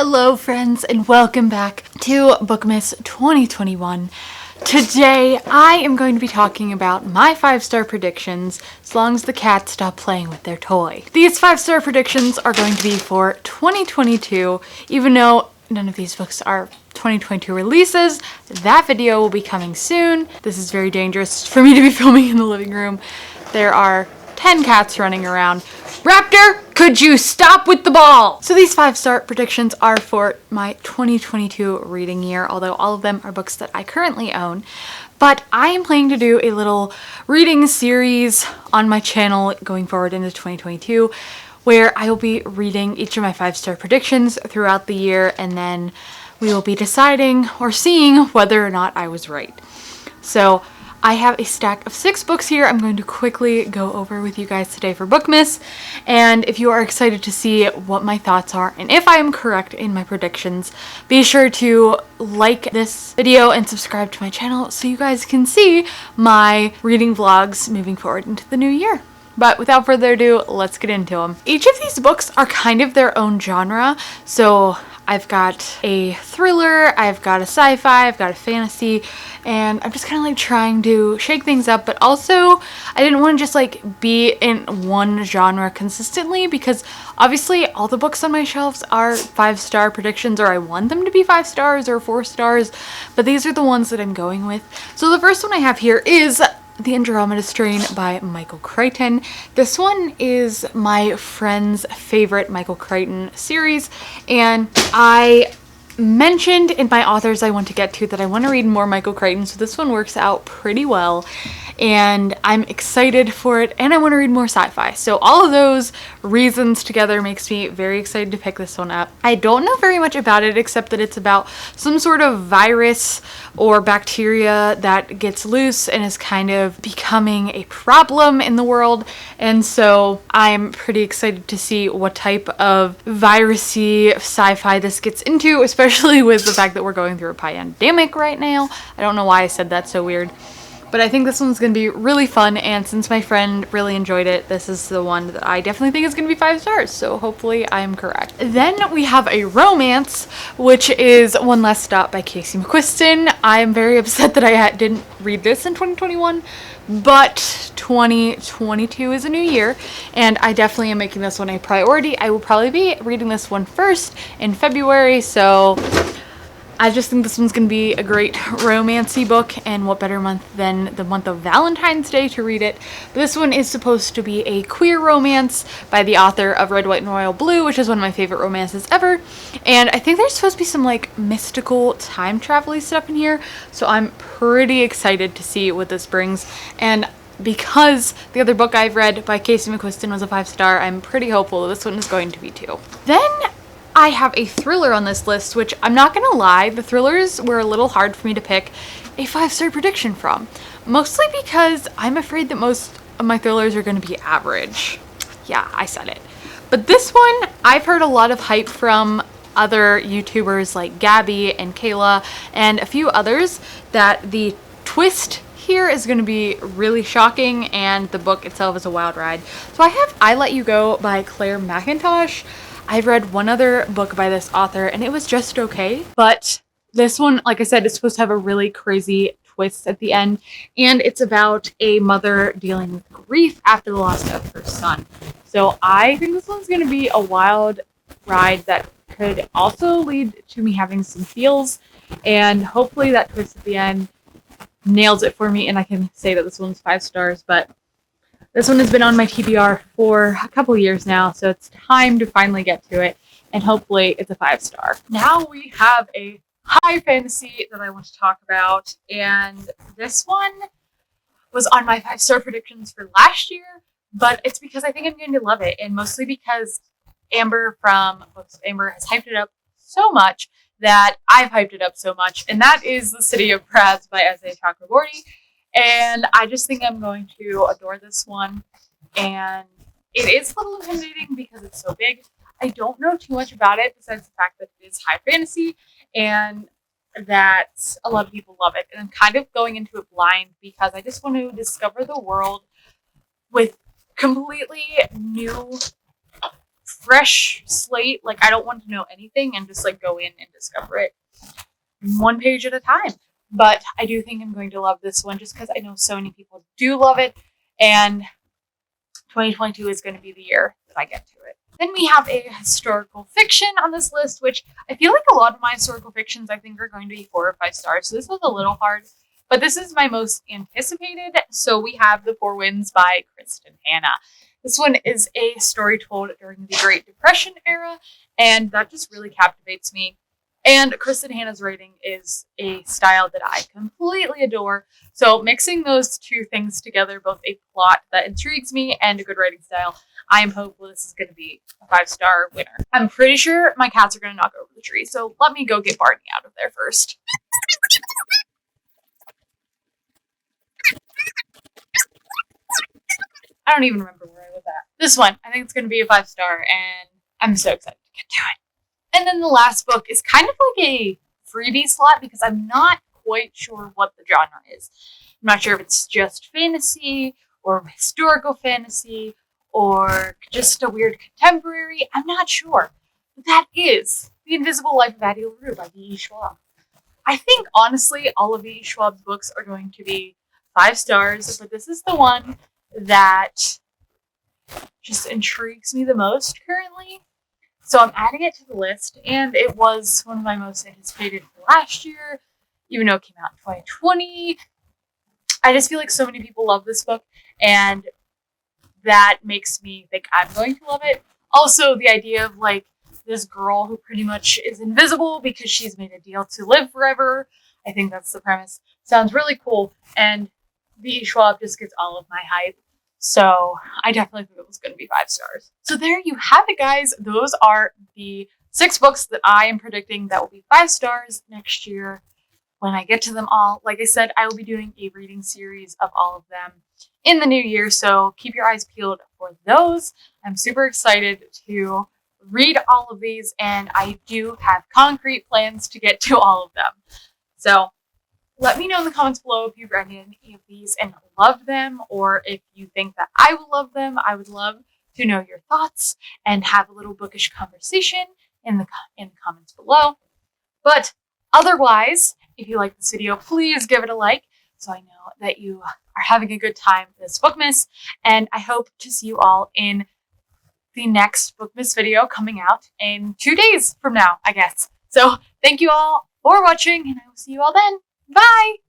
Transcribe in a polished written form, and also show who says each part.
Speaker 1: Hello friends and welcome back to Bookmas 2021. Today I am going to be talking about my 5-star predictions as long as the cats stop playing with their toy. These 5-star predictions are going to be for 2022, even though none of these books are 2022 releases. That video will be coming soon. This is very dangerous for me to be filming in the living room. There are 10 cats running around. Raptor, could you stop with the ball? So these 5-star predictions are for my 2022 reading year, although all of them are books that I currently own. But I am planning to do a little reading series on my channel going forward into 2022, where I will be reading each of my 5-star predictions throughout the year, and then we will be deciding or seeing whether or not I was right. So I have a stack of 6 books here I'm going to quickly go over with you guys today for Bookmas. And if you are excited to see what my thoughts are and if I am correct in my predictions, be sure to like this video and subscribe to my channel so you guys can see my reading vlogs moving forward into the new year. But without further ado, let's get into them. Each of these books are kind of their own genre. So I've got a thriller, I've got a sci-fi, I've got a fantasy, and I'm just kind of like trying to shake things up, but also I didn't want to just like be in one genre consistently, because obviously all the books on my shelves are 5-star predictions, or I want them to be 5 stars or 4 stars, but these are the ones that I'm going with. So the first one I have here is The Andromeda Strain by Michael Crichton. This one is my friend's favorite Michael Crichton series, and I mentioned in my authors I want to get to that I want to read more Michael Crichton, so this one works out pretty well, and I'm excited for it, and I want to read more sci-fi. So all of those reasons together makes me very excited to pick this one up. I don't know very much about it except that it's about some sort of virus or bacteria that gets loose and is kind of becoming a problem in the world, and so I'm pretty excited to see what type of virusy sci-fi this gets into, especially with the fact that we're going through a pandemic right now. I don't know why I said that so weird. But I think this one's going to be really fun, and since my friend really enjoyed it, this is the one that I definitely think is going to be 5 stars, so hopefully I'm correct. Then we have a romance, which is One Last Stop by Casey McQuiston. I'm very upset that I didn't read this in 2021, but 2022 is a new year, and I definitely am making this one a priority. I will probably be reading this one first in February, so I just think this one's going to be a great romancy book, and what better month than the month of Valentine's Day to read it. This one is supposed to be a queer romance by the author of Red, White, and Royal Blue, which is one of my favorite romances ever, and I think there's supposed to be some like mystical time travel-y stuff in here, so I'm pretty excited to see what this brings. And because the other book I've read by Casey McQuiston was a 5-star, I'm pretty hopeful this one is going to be too. Then I have a thriller on this list, which I'm not gonna lie, the thrillers were a little hard for me to pick a 5-star prediction from. Mostly because I'm afraid that most of my thrillers are gonna be average. Yeah, I said it. But this one, I've heard a lot of hype from other YouTubers like Gabby and Kayla and a few others that the twist here is going to be really shocking, and the book itself is a wild ride. So I have I Let You Go by Claire McIntosh. I've read one other book by this author and it was just okay, but this one, like I said, is supposed to have a really crazy twist at the end, and it's about a mother dealing with grief after the loss of her son. So I think this one's going to be a wild ride that could also lead to me having some feels, and hopefully that twist at the end nails it for me and I can say that this one's 5 stars. But this one has been on my TBR for a couple years now, so it's time to finally get to it, and hopefully it's a 5-star. Now we have a high fantasy that I want to talk about, and this one was on my 5-star predictions for last year, but it's because I think I'm going to love it, and mostly because Amber from Books Amber has hyped it up so much that I've hyped it up so much, and that is The City of Brass by S.A. Chakraborty. And I just think I'm going to adore this one, and it is a little intimidating because it's so big. I don't know too much about it besides the fact that it is high fantasy and that a lot of people love it, and I'm kind of going into it blind because I just want to discover the world with completely new fresh slate. Like, I don't want to know anything and just like go in and discover it one page at a time. But I do think I'm going to love this one just because I know so many people do love it, and 2022 is going to be the year that I get to it. Then we have a historical fiction on this list, which I feel like a lot of my historical fictions I think are going to be 4 or 5 stars. So this was a little hard, but this is my most anticipated. So we have The Four Winds by Kristen Hanna. This one is a story told during the Great Depression era, and that just really captivates me. And Kristen Hanna's writing is a style that I completely adore. So mixing those two things together, both a plot that intrigues me and a good writing style, I am hopeful this is going to be a 5-star winner. I'm pretty sure my cats are going to knock over the tree, so let me go get Barney out of there first. I don't even remember where I was at. This one, I think it's going to be a 5-star, and I'm so excited to get to it. And then the last book is kind of like a freebie slot because I'm not quite sure what the genre is. I'm not sure if it's just fantasy or historical fantasy or just a weird contemporary. I'm not sure. But that is The Invisible Life of Addie LaRue by V.E. Schwab. I think, honestly, all of V.E. Schwab's books are going to be 5 stars, but this is the one that just intrigues me the most currently. So I'm adding it to the list, and it was one of my most anticipated last year, even though it came out in 2020. I just feel like so many people love this book, and that makes me think I'm going to love it. Also, the idea of like this girl who pretty much is invisible because she's made a deal to live forever. I think that's the premise. Sounds really cool, and V.E. Schwab just gets all of my hype. So I definitely think it was going to be 5 stars. So there you have it, guys. Those are the 6 books that I am predicting that will be 5 stars next year when I get to them all. Like I said, I will be doing a reading series of all of them in the new year. So keep your eyes peeled for those. I'm super excited to read all of these, and I do have concrete plans to get to all of them. So let me know in the comments below if you've read any of these and loved them, or if you think that I will love them. I would love to know your thoughts and have a little bookish conversation in the comments below. But otherwise, if you like this video, please give it a like so I know that you are having a good time this Bookmas. And I hope to see you all in the next Bookmas video coming out in 2 days from now, I guess. So thank you all for watching, and I will see you all then. Bye!